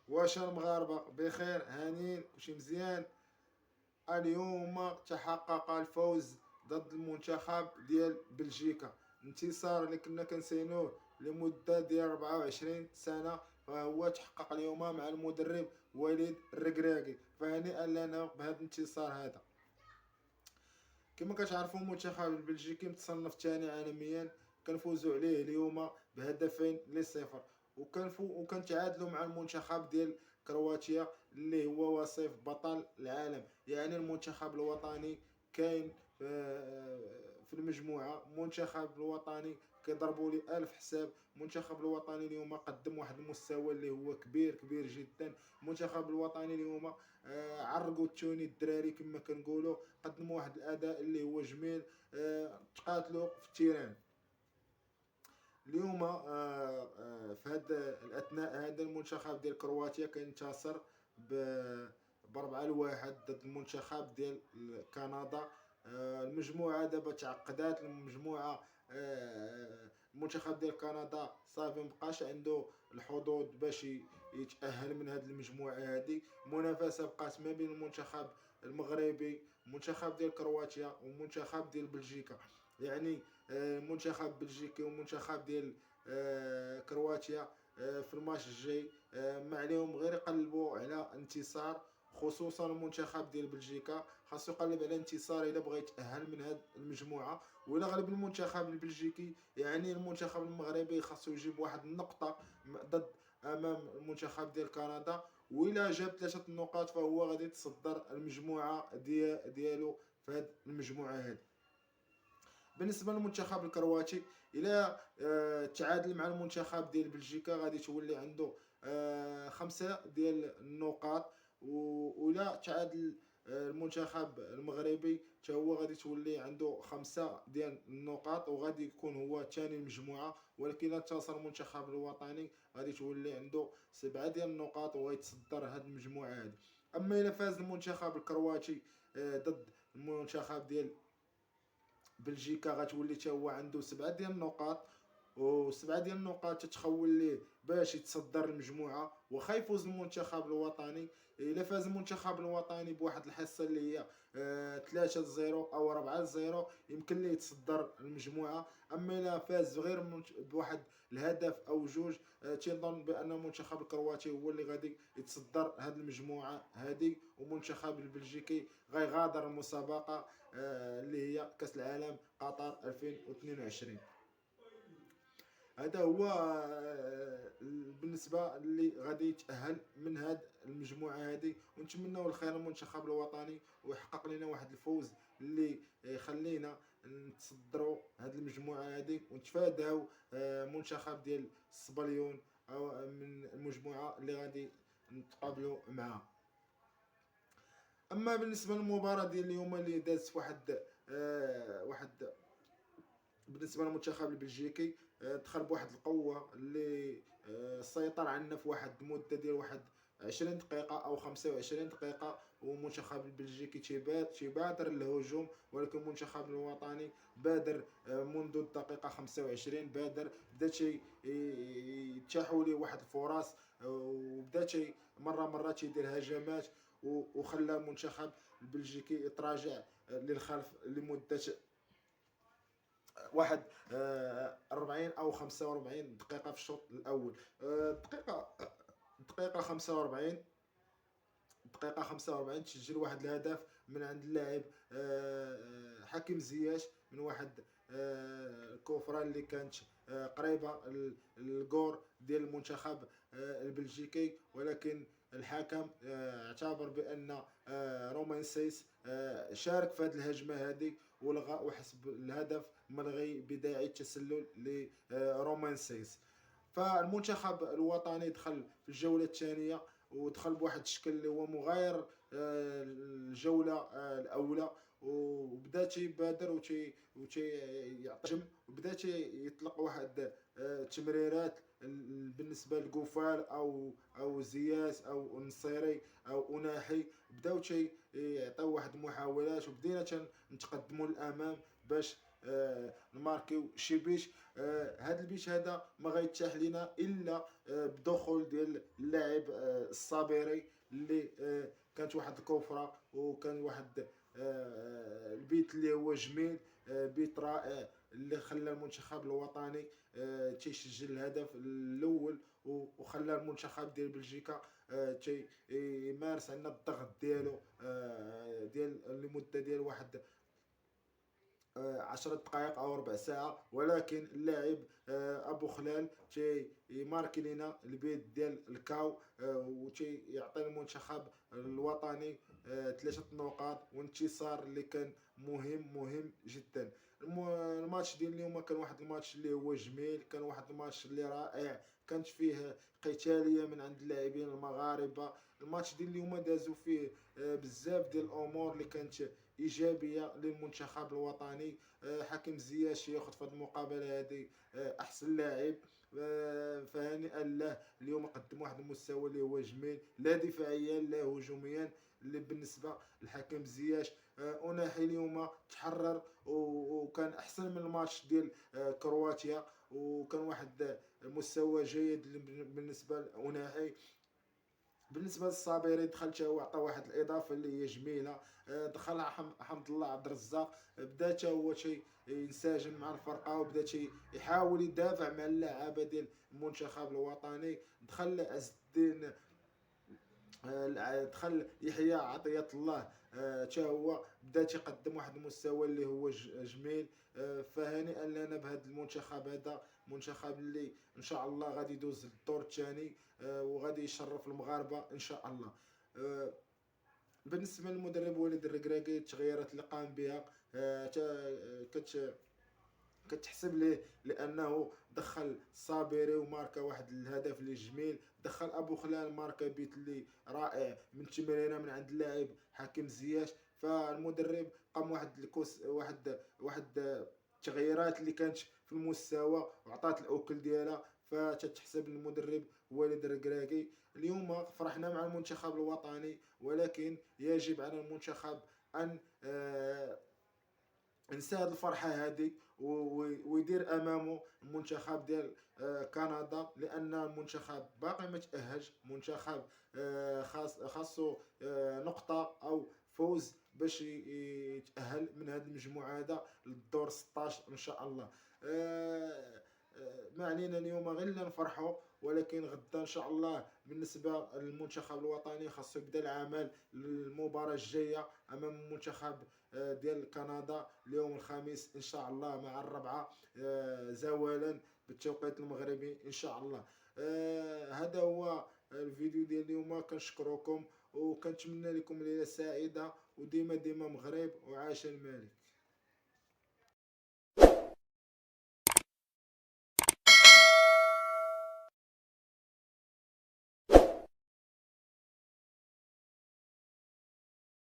واش المغاربة بخير هانيين وشي مزيان؟ اليوم تحقق الفوز ضد المنتخب ديال بلجيكا، انتصار اللي كنا كنسينوه لمدة ديال 24 سنة، فهو تحقق اليوم مع المدرب وليد الركراكي. فهنيئا لنا بهذا الانتصار هذا. كما كتعرفوا المنتخب البلجيكي متصنف ثاني عالميا، كنفوزوا عليه اليوم بهدفين لصفر. وكنتعادلوا مع المنتخب ديال كرواتيا اللي هو وصيف بطل العالم. يعني المنتخب الوطني كاين في المجموعه. المنتخب الوطني كيضربوا لي الف حساب. المنتخب الوطني اليوم قدم واحد المستوى اللي هو كبير كبير جدا. المنتخب الوطني اليوم عرقوا التوني الدراري كما كنقولوا، قدموا واحد الاداء اللي هو جميل. تقاتلوا في التيران اليوم. في هذا الاثناء هذا المنتخب ديال كرواتيا كينتصر ب4-1 ضد المنتخب ديال كندا. المجموعه دابا تعقدات المجموعه. المنتخب ديال كندا صافي مبقاش عنده الحظوظ باش يتاهل من هذه المجموعه هذه. المنافسه بقات ما بين المنتخب المغربي، المنتخب ديال كرواتيا والمنتخب ديال بلجيكا. يعني منتخب بلجيكي ومنتخب ديال كرواتيا في الماتش الجاي ما عليهم غير يقلبوا على انتصار. خصوصا المنتخب ديال بلجيكا خاصو يقلب على انتصار الا بغى يتاهل من هذه المجموعه. وإلا غلب المنتخب البلجيكي يعني المنتخب المغربي خاصو يجيب واحد النقطه ضد امام المنتخب ديال كندا. وإلا جاب 3 نقاط فهو غادي يتصدر المجموعه ديالو في هذه المجموعه هذه. بالنسبه للمنتخب الكرواتي الى تعادل مع المنتخب ديال بلجيكا غادي تولي عنده 5 ديال النقاط. ولا تعادل المنتخب المغربي حتى هو غادي تولي عنده 5 ديال النقاط وغادي يكون هو ثاني المجموعه. ولكن انتصر المنتخب الوطني غادي تولي عنده 7 ديال النقاط وغيتصدر هذه المجموعه هذه. اما الى فاز المنتخب الكرواتي ضد المنتخب ديال بلجيكا غتولي حتى هو عنده 7 ديال النقاط. و7 ديال النقاط تتخول ليه باش يتصدر المجموعه. وخا يفوز المنتخب الوطني، الا فاز المنتخب الوطني بواحد الحصه اللي هي 3-0 او 4-0 يمكن ليه يتصدر المجموعه. اما الا فاز غير بواحد الهدف او جوج تنظن بان المنتخب الكرواتي هو اللي غادي يتصدر هذه المجموعه هذه. والمنتخب البلجيكي غيغادر المسابقه اللي هي كاس العالم قطر 2022. هذا هو بالنسبه اللي غادي يتاهل من هاد المجموعه هذه. ونتمنوا الخير للمنتخب الوطني ويحقق لنا واحد الفوز اللي يخلينا نتصدروا هاد المجموعه هذه ونتفاداو منتخب ديال الصبليون او من المجموعه اللي غادي نتقابلوا معها. اما بالنسبه للمباراه ديال اليوم اللي دازت واحد بالنسبه للمنتخب البلجيكي دخل بواحد القوه اللي سيطر عنا في واحد المده ديال واحد 20 دقيقة أو 25 دقيقة. والمنتخب البلجيكي تيبادر الهجوم، ولكن المنتخب الوطني بادر منذ الدقيقة 25. بدا يتاحوا ليه واحد الفرص وبدا مرة تيدير هجمات وخلى المنتخب البلجيكي يتراجع للخلف لمدة واحد 40 او 45 دقيقه في الشوط الاول. الدقيقه 45 تسجل واحد الهدف من عند اللاعب حكيم زياش من واحد الكفره اللي كانت قريبه للجور ديال المنتخب البلجيكي. ولكن الحكم اعتبر بان رومان سيس شارك في هذه الهجمه هذه ولغى وحسب الهدف ملغي بداعي التسلل لرومان سيس. فالمنتخب الوطني دخل في الجوله الثانيه ودخل بواحد الشكل اللي هو مغاير الجوله الاولى. وبدا تيبادر يعطي وبدا يطلق واحد تمريرات بالنسبه لقفال او زياس او نصيري او اناحي بداو يعطيو واحد المحاولات، وبدينا نتقدموا للامام باش نماركيو شي بيت. هذا البيت هذا ما غيتاح لينا الا بدخول ديال اللاعب الصابري، اللي كانت واحد الكفره، وكان واحد البيت اللي هو جميل، بيت رائع اللي خلى المنتخب الوطني تيسجل الهدف الاول، وخلى المنتخب ديال بلجيكا يمارس عندنا الضغط ديالو ديال لمده ديال واحد 10 دقائق او ربع ساعه. ولكن اللاعب ابو خلال يماركي لنا البيت ديال الكاو، وتي يعطي المنتخب الوطني 3 نقاط وانتصار اللي كان مهم جدا. الماتش ديال اليوم كان واحد الماتش اللي هو جميل، كان واحد الماتش اللي رائع، كانت فيه قتاليه من عند اللاعبين المغاربه. الماتش ديال اليوم دازو فيه بزاف ديال الامور اللي كانت ايجابيه للمنتخب الوطني. حكيم زياش ياخذ في هذه المقابله هذه احسن لاعب، فهنيئا له. اليوم قدم واحد المستوى اللي هو جميل، لا دفاعيا لا هجوميا. اللي بالنسبه لحكيم زياش اوناحي اليوم تحرر وكان احسن من الماتش ديال كرواتيا، وكان واحد مستوى جيد بالنسبه لاوناحي. بالنسبه للصابري دخل حتى هو عطى واحد الاضافه اللي هي جميله. دخل حمد الله عبد الرزاق، بدا حتى هو ينسجم مع الفرقه، وبدا يحاول يدافع مع اللعابه ديال المنتخب الوطني. دخل عز الدين، دخل يحيى عطية الله، حتى هو بدا تيقدم واحد المستوى اللي هو جميل. فهنيئا لنا بهذا المنتخب. هذا منتخب اللي ان شاء الله غادي يدوز للدور الثاني، وغادي يشرف المغاربه ان شاء الله. بالنسبه للمدرب وليد الركراكي، التغييرات اللي قام بها كتحسب ليه، لانه دخل صابري وماركا واحد الهدف اللي جميل، دخل ابو خلال ماركا بيت اللي رائع من تمريره من عند اللاعب حكيم زياش. فالمدرب قام واحد الكوس واحد التغييرات اللي كانت في المستوى وعطات الاكل ديالها، فتتحسب للمدرب وليد الركراكي. اليوم فرحنا مع المنتخب الوطني، ولكن يجب على المنتخب ان نسى هاد الفرحه هذه ويدير امامه المنتخب ديال كندا، لان المنتخب باقي ما تاهلش. منتخب خاصو نقطه او فوز باش يتاهل من هذه المجموعه هذا للدور 16 ان شاء الله. ما علينا اليوم غير نفرحوا، ولكن غدا ان شاء الله بالنسبه للمنتخب الوطني خاصو يبدا العمل للمباراه الجايه امام المنتخب ديال كندا اليوم الخميس ان شاء الله مع الربعه زوالا بالتوقيت المغربي ان شاء الله. هذا هو الفيديو ديال اليوم. كنشكركم وكنتمنى لكم ليله سعيده، وديما مغرب وعاش الملك.